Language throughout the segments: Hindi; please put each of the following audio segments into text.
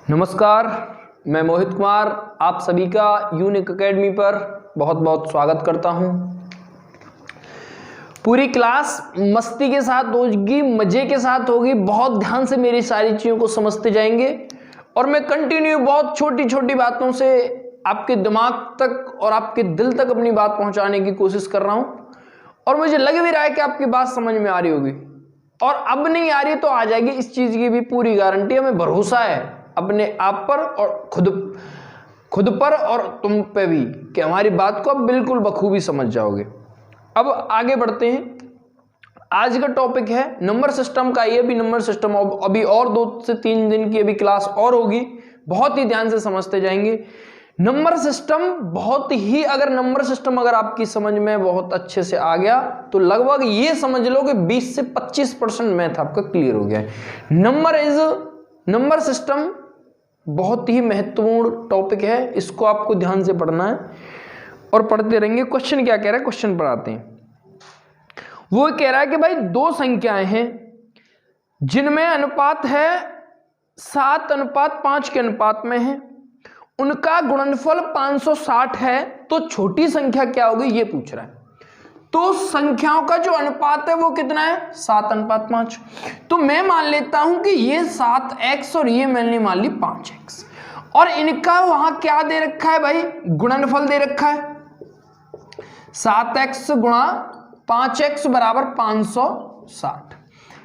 नमस्कार, मैं मोहित कुमार आप सभी का यूनिक एकेडमी पर बहुत बहुत स्वागत करता हूं। पूरी क्लास मस्ती के साथ होगी, मजे के साथ होगी। बहुत ध्यान से मेरी सारी चीज़ों को समझते जाएंगे और मैं कंटिन्यू बहुत छोटी छोटी बातों से आपके दिमाग तक और आपके दिल तक अपनी बात पहुंचाने की कोशिश कर रहा हूं और मुझे लग भी रहा है कि आपकी बात समझ में आ रही होगी और अब नहीं आ रही तो आ जाएगी। इस चीज़ की भी पूरी गारंटी, हमें भरोसा है अपने आप पर और खुद पर और तुम पे भी कि हमारी बात को आप बिल्कुल बखूबी समझ जाओगे। अब आगे बढ़ते हैं। आज का टॉपिक है नंबर सिस्टम का। ये भी नंबर सिस्टम अभी और 2 से 3 दिन की अभी क्लास और होगी, बहुत ही ध्यान से समझते जाएंगे। नंबर सिस्टम बहुत ही, अगर नंबर सिस्टम अगर आपकी समझ में बहुत अच्छे से आ गया तो लगभग ये समझ लो कि 20 से 25% मैथ आपका क्लियर हो गया है। नंबर सिस्टम बहुत ही महत्वपूर्ण टॉपिक है, इसको आपको ध्यान से पढ़ना है और पढ़ते रहेंगे। क्वेश्चन क्या कह रहा है, क्वेश्चन पर आते हैं। वो कह रहा है कि भाई 2 संख्याएं हैं जिनमें अनुपात है 7:5 के अनुपात में है, उनका गुणनफल 560 है, तो छोटी संख्या क्या होगी ये पूछ रहा है। तो संख्याओं का जो अनुपात है वो कितना है, 7:5। तो मैं मान लेता हूं कि ये 7x और ये मैंने मान ली 5x और इनका वहां क्या दे रखा है भाई, गुणनफल दे रखा है 7x गुणा 5x बराबर 560।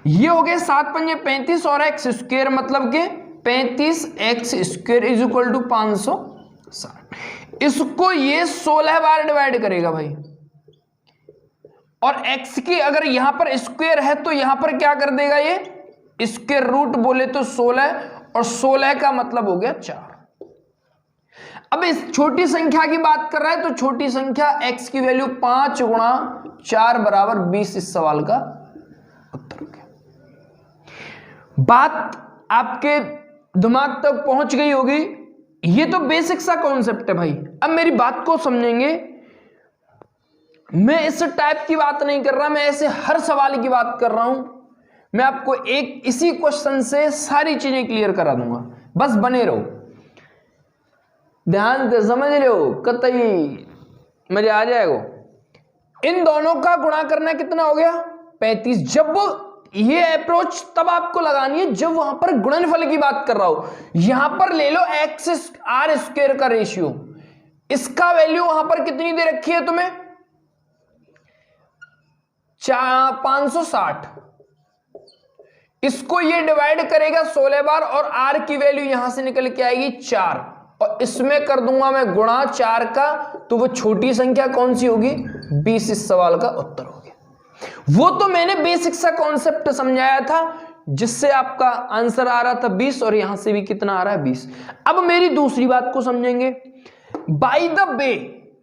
ये हो गए 7 पंजे 35 और x स्क्वायर मतलब के 35x square is equal to 560। इसको ये 16 बार डिवाइड करेगा भाई और x की अगर यहां पर स्क्वायर है तो यहां पर क्या कर देगा, ये स्क्वायर रूट बोले तो 16 और 16 का मतलब हो गया 4। अब इस छोटी संख्या की बात कर रहा है तो छोटी संख्या x की वैल्यू 5 गुणा 4 बराबर 20 इस सवाल का उत्तर हो गया। बात आपके दिमाग तक पहुंच गई होगी। ये तो बेसिक सा कॉन्सेप्ट है भाई। अब मेरी बात को समझेंगे। मैं इस टाइप की बात नहीं कर रहा, मैं ऐसे हर सवाल की बात कर रहा हूं। मैं आपको एक इसी क्वेश्चन से सारी चीजें क्लियर करा दूंगा, बस बने रहो, ध्यान से समझ रहे हो, कतई मजा आ जाएगा। इन दोनों का गुणा करना कितना हो गया, 35। जब ये अप्रोच तब आपको लगानी है जब वहां पर गुणनफल की बात कर रहा हो। यहां पर ले लो x r स्क्वायर का रेशियो, इसका वैल्यू वहां पर कितनी दे रखी है तुम्हें, 560। इसको ये डिवाइड करेगा 16 बार और r की वैल्यू यहां से निकल के आएगी 4 और इसमें कर दूंगा मैं गुणा 4 का, तो वो छोटी संख्या कौन सी होगी, 20 इस सवाल का उत्तर हो गया। वो तो मैंने बेसिक सा कॉन्सेप्ट समझाया था जिससे आपका आंसर आ रहा था 20 और यहां से भी कितना आ रहा है 20। अब मेरी दूसरी बात को समझेंगे। बाय द वे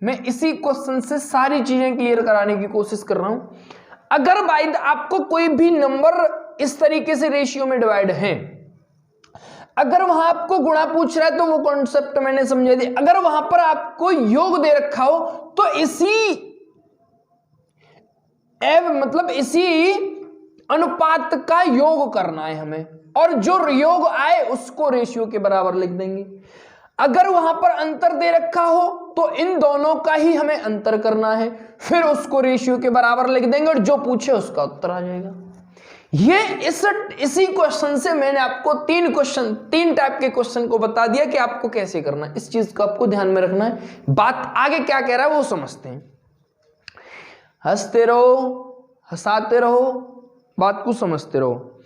मैं इसी क्वेश्चन से सारी चीजें क्लियर कराने की कोशिश कर रहा हूं। अगर बाय द आपको कोई भी नंबर इस तरीके से रेशियो में डिवाइड है, अगर वहां आपको गुणा पूछ रहा है तो वो कॉन्सेप्ट मैंने समझा दिया। अगर वहां पर आपको योग दे रखा हो तो इसी अनुपात का योग करना है हमें और जो योग आए उसको रेशियो के बराबर लिख देंगे। अगर वहां पर अंतर दे रखा हो तो इन दोनों का ही हमें अंतर करना है, फिर उसको रेशियो के बराबर लिख देंगे और जो पूछे उसका उत्तर आ जाएगा। ये इसी क्वेश्चन से मैंने आपको 3 टाइप के क्वेश्चन को बता दिया कि आपको कैसे करना है। इस चीज को आपको ध्यान में रखना है। बात आगे क्या कह रहा है वो समझते हैं। हंसते रहो, हंसाते रहो, बात को समझते रहो।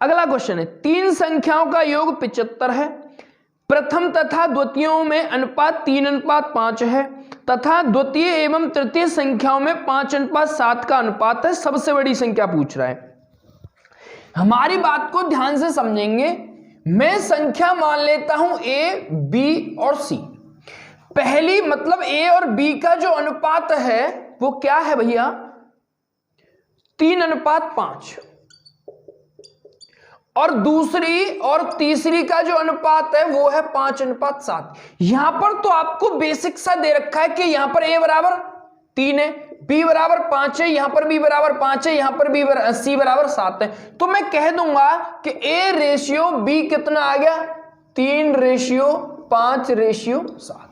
अगला क्वेश्चन है, 3 संख्याओं का योग 75 है। प्रथम तथा द्वितीयों में अनुपात 3:5 है तथा द्वितीय एवं तृतीय संख्याओं में 5:7 का अनुपात है। सबसे बड़ी संख्या पूछ रहा है। हमारी बात को ध्यान से समझेंगे। मैं संख्या मान लेता हूं a, b और c। पहली मतलब a और b का जो अनुपात है वो क्या है भैया, 3:5 और दूसरी और तीसरी का जो अनुपात है वो है 5:7। यहां पर तो आपको बेसिक सा दे रखा है कि यहां पर a बराबर 3 है, b बराबर 5 है, यहां पर b बराबर 5 है, यहां पर c बराबर 7 है। तो मैं कह दूंगा कि a रेशियो b कितना आ गया 3:5:7।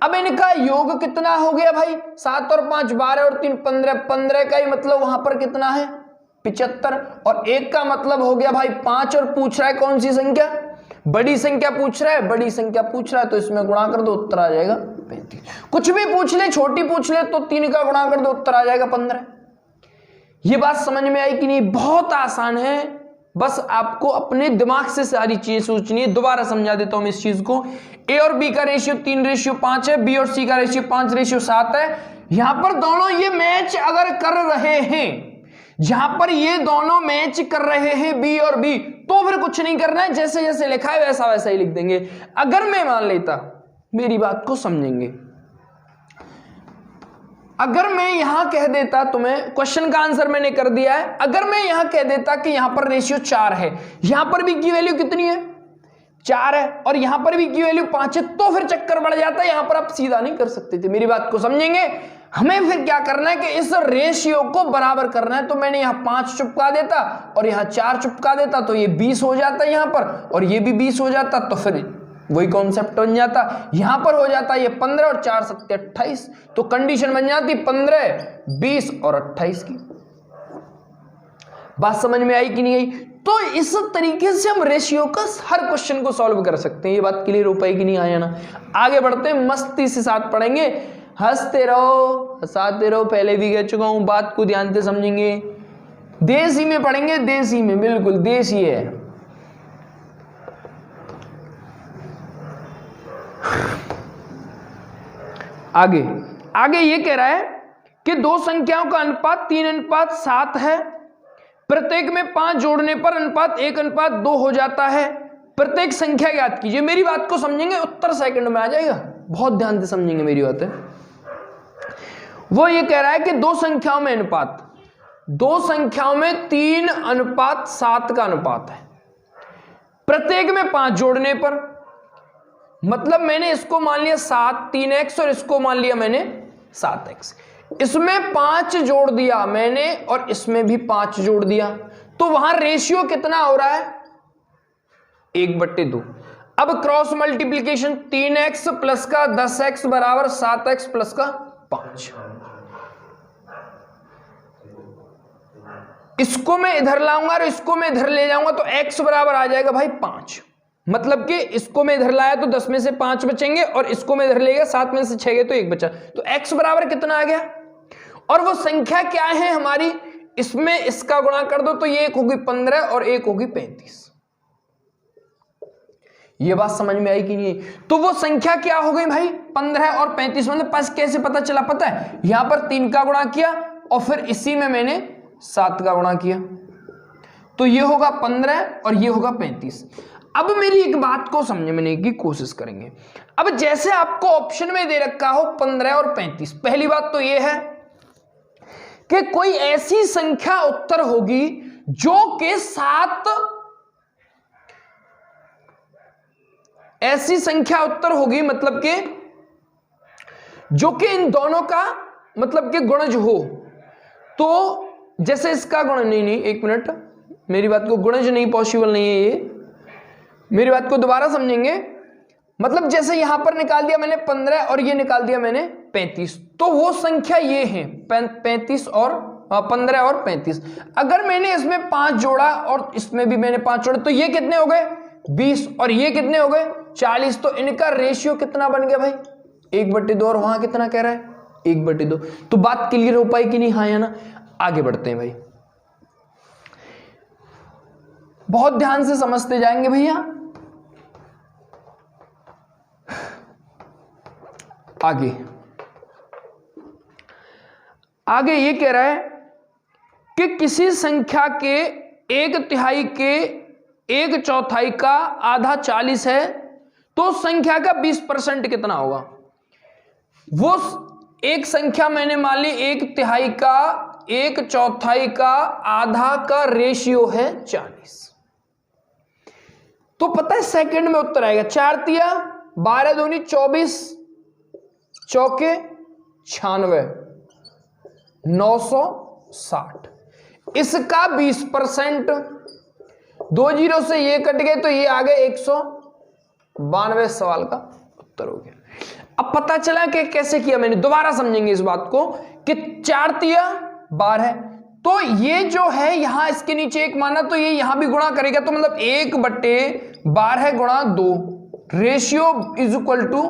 अब इनका योग कितना हो गया भाई, 7 और 5 12 और 3 15, 15 का ही मतलब वहां पर कितना है 75, और 1 का मतलब हो गया भाई 5, और पूछ रहा है कौन सी संख्या, बड़ी संख्या पूछ रहा है, बड़ी संख्या पूछ रहा है, तो इसमें गुणा कर दो, उत्तर आ जाएगा 35। कुछ भी पूछ ले, छोटी पूछ ले तो 3 का गुणा कर दो, उत्तर आ जाएगा 15। ये बात समझ में आई कि नहीं? बहुत आसान है, बस आपको अपने दिमाग से सारी चीजें सोचनी है। दोबारा समझा देता हूं मैं इस चीज को। ए और बी का रेशियो 3:5 है, बी और सी का रेशियो 5:7 है। यहां पर दोनों ये मैच अगर कर रहे हैं, जहां पर ये दोनों मैच कर रहे हैं बी और बी, तो फिर कुछ नहीं करना है, जैसे जैसे लिखा है वैसा वैसा ही लिख देंगे। अगर मैं मान लेता, मेरी बात को समझेंगे, अगर मैं यहां कह देता, तुम्हें क्वेश्चन का आंसर मैंने कर दिया है, अगर मैं यहां कह देता कि यहां पर रेशियो 4 है, यहां पर भी की वैल्यू कितनी है 4 है, और यहां पर भी की वैल्यू 5 है, तो फिर चक्कर बढ़ जाता है, यहां पर आप सीधा नहीं कर सकते थे। मेरी बात को समझेंगे? हमें फिर क्या करना है कि इस रेशियो को बराबर करना है। तो मैंने यहां 5 चिपका देता और यहां 4 चिपका देता, तो ये 20 हो जाता यहां पर, और ये भी 20 हो जाता, तो फिर वही कॉन्सेप्ट बन जाता। यहां पर हो जाता ये 15 और 4 7 28, तो कंडीशन बन जाती 15 20 और 28 की। बात समझ में आई कि नहीं आई? तो इस तरीके से हम रेशियो का हर क्वेश्चन को सॉल्व कर सकते हैं। ये बात क्लियर हो पाई कि नहीं? आया ना? आगे बढ़ते हैं, मस्ती से साथ पढ़ेंगे, हंसते रहो हंसाते रहो, पहले भी कह चुका हूं, बात को ध्यान से समझेंगे। देसी में पढ़ेंगे, देसी में, बिल्कुल देसी है। आगे आगे ये कह रहा है कि दो संख्याओं का अनुपात 3:7 है, प्रत्येक में 5 जोड़ने पर अनुपात 1:2 हो जाता है, प्रत्येक संख्या ज्ञात कीजिए। मेरी बात को समझेंगे, उत्तर सेकंड में आ जाएगा, बहुत ध्यान से समझेंगे मेरी बात है। वो ये कह रहा है कि दो संख्याओं में अनुपात, दो संख्याओं में 3:7 का अनुपात है, प्रत्येक में 5 जोड़ने पर, मतलब मैंने इसको मान लिया 7 3x और इसको मान लिया मैंने 7x, इसमें 5 जोड़ दिया मैंने और इसमें भी 5 जोड़ दिया, तो वहां रेशियो कितना हो रहा है 1/2। अब क्रॉस मल्टीप्लीकेशन 3x प्लस का 10x बराबर 7x प्लस का 5, इसको मैं इधर लाऊंगा और इसको मैं इधर ले जाऊंगा, तो x बराबर आ जाएगा भाई 5। मतलब कि इसको मैं इधर लाया तो 10 में से 5 बचेंगे, और इसको मैं इधर ले गया 7 में से 6 गए तो 1 बचा, तो x बराबर कितना आ गया। और वो संख्या क्या है हमारी, इसमें इसका गुणा कर दो तो ये एक होगी 15 और एक होगी 35। ये बात समझ में आई कि नहीं? तो वो संख्या क्या हो गई भाई 15 और 35। मतलब पास कैसे पता चला पता है, यहां पर 3 का गुणा किया और फिर इसी में मैंने 7 का गुणा किया, तो ये होगा 15 और ये होगा 35। अब मेरी एक बात को समझने की कोशिश करेंगे। अब जैसे आपको ऑप्शन में दे रखा हो 15 और 35, पहली बात तो ये है कि कोई ऐसी संख्या उत्तर होगी जो कि 7, ऐसी संख्या उत्तर होगी मतलब कि जो कि इन दोनों का मतलब कि गुणज हो। तो जैसे इसका गुण, नहीं एक मिनट, मेरी बात को, गुणज नहीं पॉसिबल नहीं है ये, मेरी बात को दोबारा समझेंगे। मतलब जैसे यहां पर निकाल दिया मैंने 15 और ये निकाल दिया मैंने 35, तो वो संख्या ये है 35 और 15 और 35। अगर मैंने इसमें 5 जोड़ा और इसमें भी मैंने 5 जोड़े, तो ये कितने हो गए 20 और ये कितने हो गए 40। तो इनका रेशियो कितना बन गया भाई 1/2, और वहां कितना कह रहा है 1/2। तो बात क्लियर हो पाई कि नहीं? हाँ या ना? आगे बढ़ते हैं भाई, बहुत ध्यान से समझते जाएंगे भैया। आगे ये कह रहा है कि किसी संख्या के 1/3 के 1/4 का आधा 40 है, तो संख्या का 20% कितना होगा। वो एक संख्या मैंने मान ली 1/3 का 1/4 का आधा का रेशियो है 40, तो पता है सेकंड में उत्तर आएगा 4 तिया 12 दूनी 24 चौके 96 960। इसका 20%, 2 जीरो से ये कट गए तो ये आ गए 100 92 सवाल का उत्तर हो गया। अब पता चला कि कैसे किया मैंने, दोबारा समझेंगे इस बात को कि 4 तिया 12, तो ये जो है यहां इसके नीचे 1 माना तो ये यहां भी गुणा करेगा, तो मतलब 1/12 गुणा 2 रेशियो इज इक्वल टू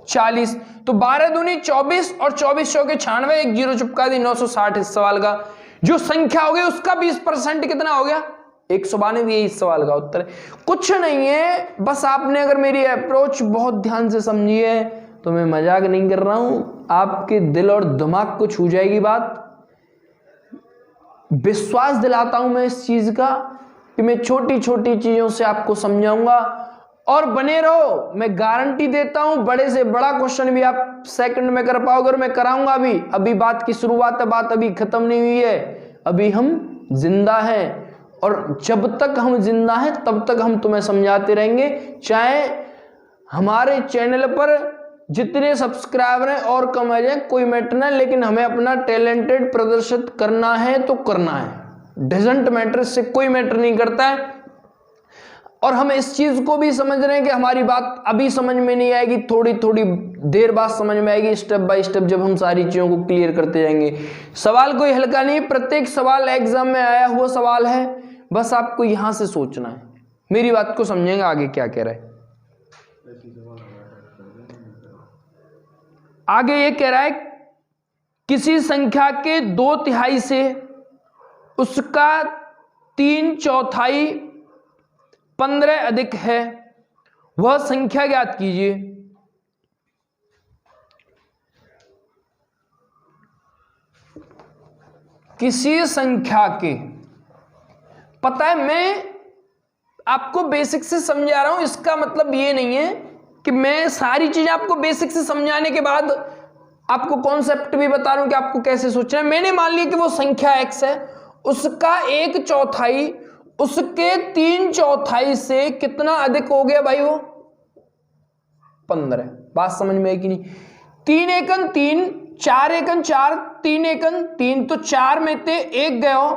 40। तो 12 दूनी 24 और 24 चौके 96, एक जीरो चिपका दी, 960 इस सवाल का जो संख्या हो गई उसका 20% कितना हो गया 192। यही इस सवाल का उत्तर है। कुछ नहीं है, बस आपने अगर मेरी अप्रोच बहुत ध्यान से समझी है तो मैं मजाक नहीं कर रहा हूं, आपके दिल और दिमाग को छू जाएगी बात। विश्वास दिलाता हूं मैं इस चीज का कि मैं छोटी छोटी चीजों से आपको समझाऊंगा और बने रहो। मैं गारंटी देता हूं बड़े से बड़ा क्वेश्चन भी आप सेकंड में कर पाओगे और मैं कराऊंगा भी। अभी बात की शुरुआत है, बात अभी खत्म नहीं हुई है, अभी हम जिंदा हैं और जब तक हम जिंदा हैं तब तक हम तुम्हें समझाते रहेंगे। चाहे हमारे चैनल पर जितने सब्सक्राइबर हैं और कम आ जाए कोई मैटर नहीं, लेकिन हमें अपना टैलेंटेड प्रदर्शित करना है तो करना है, डजंट मैटर, से कोई मैटर नहीं करता है। और हम इस चीज को भी समझ रहे हैं कि हमारी बात अभी समझ में नहीं आएगी, थोड़ी थोड़ी देर बाद समझ में आएगी, स्टेप बाय स्टेप जब हम सारी चीजों को क्लियर करते जाएंगे। सवाल कोई हल्का नहीं, प्रत्येक सवाल एग्जाम में आया हुआ सवाल है, बस आपको यहां से सोचना है। मेरी बात को समझेंगे आगे क्या कह रहा है। आगे ये कह रहा है किसी संख्या के 2/3 से उसका 3/4 15 अधिक है, वह संख्या ज्ञात कीजिए। किसी संख्या के, पता है मैं आपको बेसिक से समझा रहा हूं, इसका मतलब ये नहीं है कि मैं सारी चीजें आपको बेसिक से समझाने के बाद आपको कॉन्सेप्ट भी बता रहा हूं कि आपको कैसे सोचना है। मैंने मान लिया कि वो संख्या x है, उसका 1/4 उसके 3/4 से कितना अधिक हो गया भाई, वो 15। बात समझ में आई कि नहीं? 3 एकन 3, 4 एकन 4, 3 एकन 3, तो 4 में से 1 गए हो,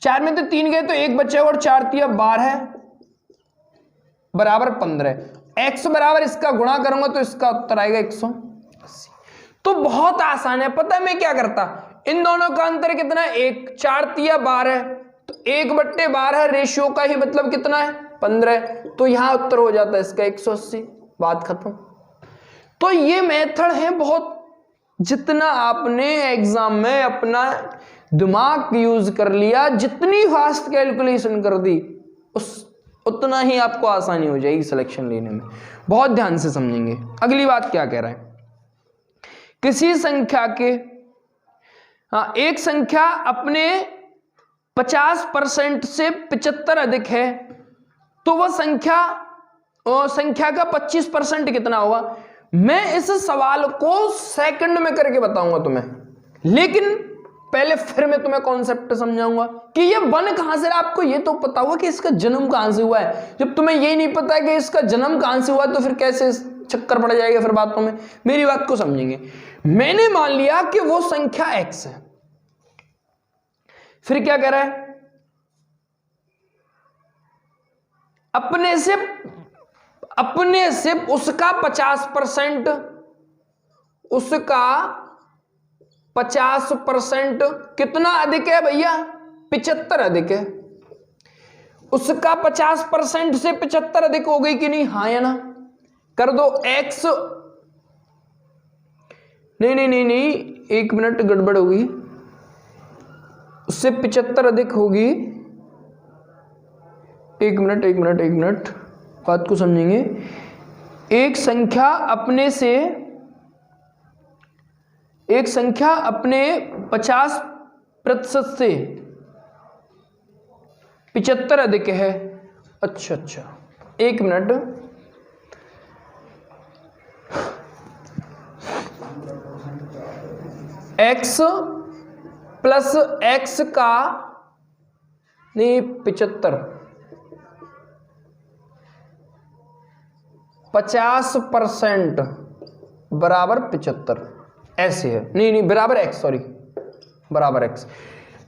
4 में से 3 गए तो 1 बचे और 4 तिया 12 बराबर 15। x बराबर इसका गुणा करूंगा तो इसका उत्तर आएगा 180। तो बहुत आसान है। पता है मैं क्या करता, इन दोनों का अंतर कितना है 1, 4 तिया 12, तो 1/12 रेशियो का ही मतलब कितना है 15, तो यहां उत्तर हो जाता है इसका 180। बात खत्म। तो ये मेथड है बहुत, जितना आपने एग्जाम में अपना दिमाग यूज कर लिया, जितनी फास्ट कैलकुलेशन कर दी, उतना ही आपको आसानी हो जाएगी सिलेक्शन लेने में। बहुत ध्यान से समझेंगे। अगली बात क्या कह रहा है, किसी संख्या के एक संख्या अपने 50% से 75 अधिक है, तो वह संख्या का 25% कितना होगा। मैं इस सवाल को सेकंड में करके बताऊंगा तुम्हें, लेकिन पहले फिर मैं तुम्हें कॉन्सेप्ट समझाऊंगा कि ये बन कहां से। आपको ये तो पता होगा कि इसका जन्म कहां से हुआ है। जब तुम्हें ये नहीं पता है कि इसका जन्म कहां से हुआ, तो फिर कैसे चक्कर पड़ जाएगा फिर बातों में। मेरी बात को समझेंगे। मैंने मान लिया कि वो संख्या x है, फिर क्या कह रहा है, अपने से उसका 50%, उसका 50% कितना अधिक है भैया 75 अधिक है। उसका 50% से 75 अधिक हो गई कि नहीं, हाँ या ना, कर दो x। नहीं, 1 मिनट गड़बड़ होगी, उससे 75 अधिक होगी। 1 मिनट बात को समझेंगे। एक संख्या अपने 50% से 75 अधिक है। अच्छा, 1 मिनट, x प्लस x का नहीं 75, 50% बराबर 75 ऐसे है। नहीं बराबर x, सॉरी बराबर x,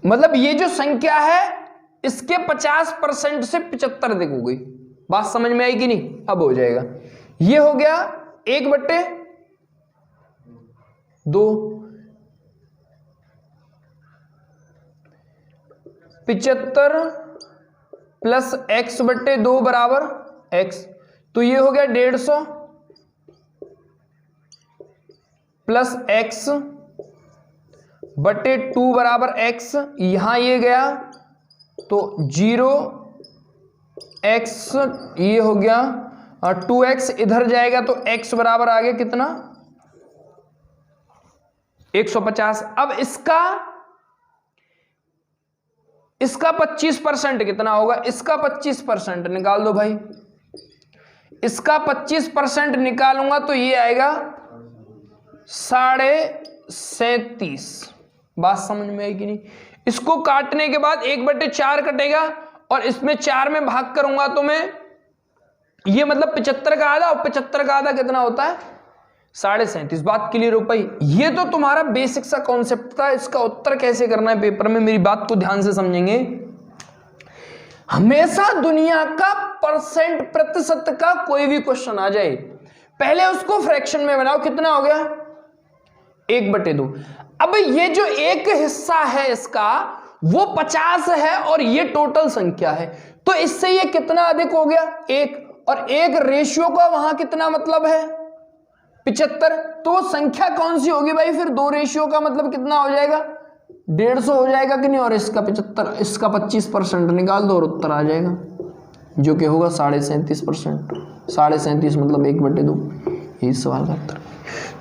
मतलब ये जो संख्या है इसके 50% से 75 अधिक हो गई। बात समझ में आई कि नहीं? अब हो जाएगा। ये हो गया 1/2, 75 प्लस x/2 बराबर x, तो ये हो गया 150 प्लस x/2 बराबर x, यहां ये गया तो 0x, ये हो गया 2x, इधर जाएगा तो x बराबर आ गया कितना 150। अब इसका 25% कितना होगा? इसका 25% निकाल दो भाई। इसका 25% निकालूंगा तो ये आएगा 37.5। बात समझ में आई कि नहीं? इसको काटने के बाद 1/4 कटेगा और इसमें 4 में भाग करूंगा तो मैं ये मतलब 75 का आधा, और 75 का आधा कितना होता है 37.5। बात क्लियर हो पाई? ये तो तुम्हारा बेसिक सा कॉन्सेप्ट था। इसका उत्तर कैसे करना है पेपर में, मेरी बात को ध्यान से समझेंगे। हमेशा दुनिया का परसेंट, प्रतिशत का कोई भी क्वेश्चन आ जाए, पहले उसको फ्रैक्शन में बनाओ। कितना हो गया 1/2। अब ये जो एक हिस्सा है इसका वो 50 है और ये टोटल संख्या है, तो इससे ये कितना अधिक हो गया 1, और 1 रेशियो का वहां कितना मतलब है 75, तो वो संख्या कौन सी होगी भाई? फिर 2 रेशियो का मतलब कितना हो जाएगा 150 हो जाएगा कि नहीं? और इसका 75, इसका 25% निकाल दो और उत्तर आ जाएगा, जो कि होगा 37.5%। 37.5 मतलब 1/2, यही सवाल का उत्तर।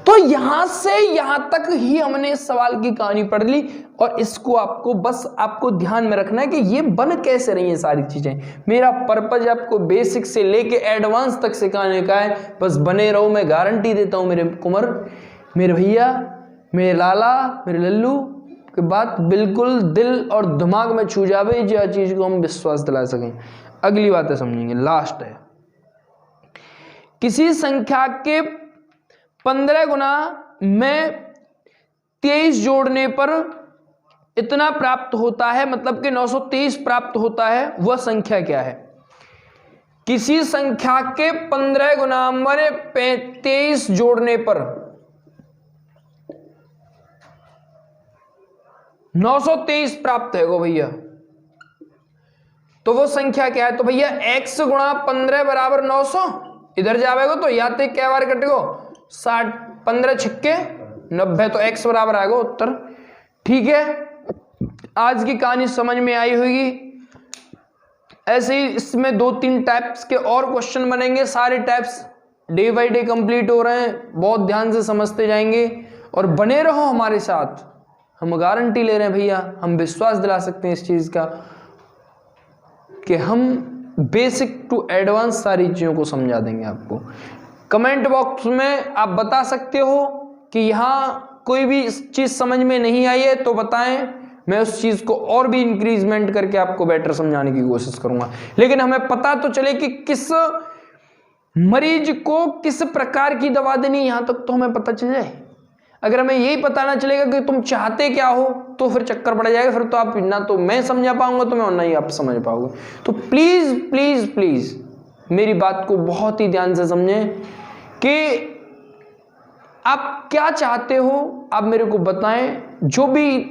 तो यहां से यहां तक ही हमने इस सवाल की कहानी पढ़ ली, और इसको आपको ध्यान में रखना है कि ये बन कैसे रही है सारी चीजें। मेरा पर्पज आपको बेसिक से लेके एडवांस तक सिखाने का है, बस बने रहो। मैं गारंटी देता हूं मेरे कुंवर, मेरे भैया, मेरे लाला, मेरे लल्लू की बात बिल्कुल दिल और दिमाग में छू जावे, जो चीज को हम विश्वास दिला सकें। अगली बातें समझेंगे, लास्ट है, किसी संख्या के 15 गुना में 23 जोड़ने पर इतना प्राप्त होता है, मतलब कि 923 प्राप्त होता है, वह संख्या क्या है? किसी संख्या के 15 गुना में 23 जोड़ने पर 923 प्राप्त है भैया, तो वो संख्या क्या है? तो भैया x गुणा 15 बराबर 900, इधर जाएगा तो या तो क्या बार कटेगो 60, 15 छिक्के 90, तो x बराबर आएगा उत्तर। ठीक है, आज की कहानी समझ में आई होगी। ऐसे ही इसमें 2-3 टाइप्स के और क्वेश्चन बनेंगे, सारे types day by day complete हो रहे हैं, बहुत ध्यान से समझते जाएंगे और बने रहो हमारे साथ। हम गारंटी ले रहे हैं भैया, हम विश्वास दिला सकते हैं इस चीज का कि हम बेसिक टू एडवांस सारी चीजों को समझा देंगे आपको। कमेंट बॉक्स में आप बता सकते हो कि यहाँ कोई भी चीज समझ में नहीं आई है तो बताएं, मैं उस चीज को और भी इंक्रीजमेंट करके आपको बेटर समझाने की कोशिश करूंगा। लेकिन हमें पता तो चले कि किस मरीज को किस प्रकार की दवा देनी, यहां तक तो हमें पता चल जाए। अगर हमें यही पता ना चलेगा कि तुम चाहते क्या हो, तो फिर चक्कर पड़ जाएगा, फिर तो आप ना तो मैं समझा पाऊंगा तुम्हें और ना ही आप समझ पाओगे। तो प्लीज प्लीज प्लीज मेरी बात को बहुत ही ध्यान से समझें कि आप क्या चाहते हो, आप मेरे को बताएं। जो भी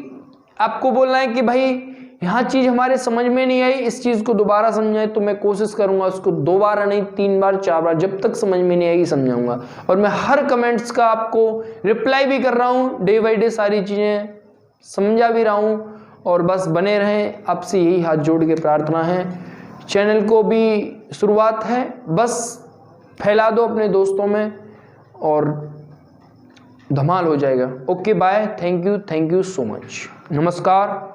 आपको बोलना है कि भाई यहाँ चीज हमारे समझ में नहीं आई, इस चीज को दोबारा समझाएं, तो मैं कोशिश करूंगा उसको 2 बार नहीं 3 बार 4 बार, जब तक समझ में नहीं आएगी समझाऊंगा। और मैं हर कमेंट्स का आपको रिप्लाई भी कर रहा हूँ, डे बाय डे सारी चीजें समझा भी रहा हूँ। और बस बने रहें, आपसे यही हाथ जोड़ के प्रार्थना है। चैनल को भी शुरुआत है, बस फैला दो अपने दोस्तों में और धमाल हो जाएगा। Okay bye, thank you so much, नमस्कार।